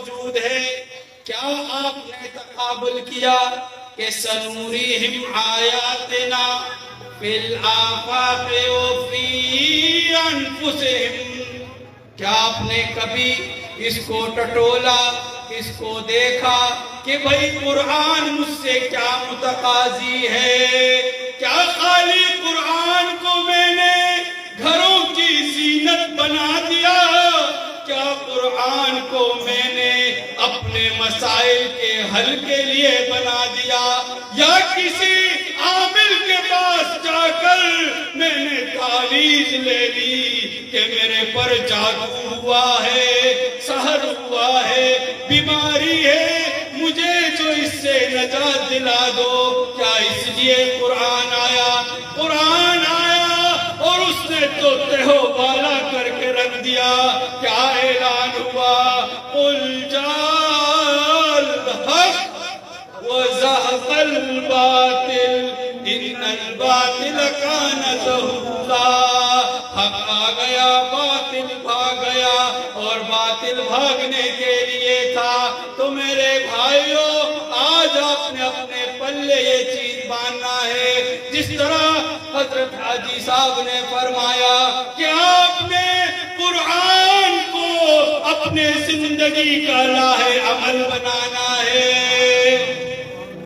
موجود ہے. کیا آپ نے تقابل کیا کہ سنوریہم آیاتنا فی الآفاق وفی انفسہم؟ کیا آپ نے کبھی اس کو ٹٹولا، اس کو دیکھا کہ بھئی قرآن مجھ سے کیا متقاضی ہے؟ کیا خالی قرآن کو میں نے گھروں کی زینت بنا دیا؟ کیا قرآن کو میں نے اپنے مسائل کے حل کے لیے بنا دیا؟ یا کسی عامل کے پاس جا کر میں نے تعویذ لے لی کہ میرے پر جادو ہوا ہے، سحر ہوا ہے، بیماری ہے، مجھے جو اس سے نجات دلا دو؟ کیا اس لیے قرآن آیا؟ قرآن آیا اور اس نے تو تہو بالا کر کے رکھ دیا. کیا اعلان ہوا؟ قل جاء الحق وزهق الباطل ان الباطل كان زهوقا. حق آ گیا، باطل بھاگ گیا، اور باطل بھاگنے کے لیے تھا. تو میرے بھائیوں، آج آپ نے اپنے پلے یہ چیز باندھنا ہے، جس طرح حضرت حاجی صاحب نے فرمایا کہ آپ نے قرآن کو اپنے زندگی کا راہ عمل بنانا ہے.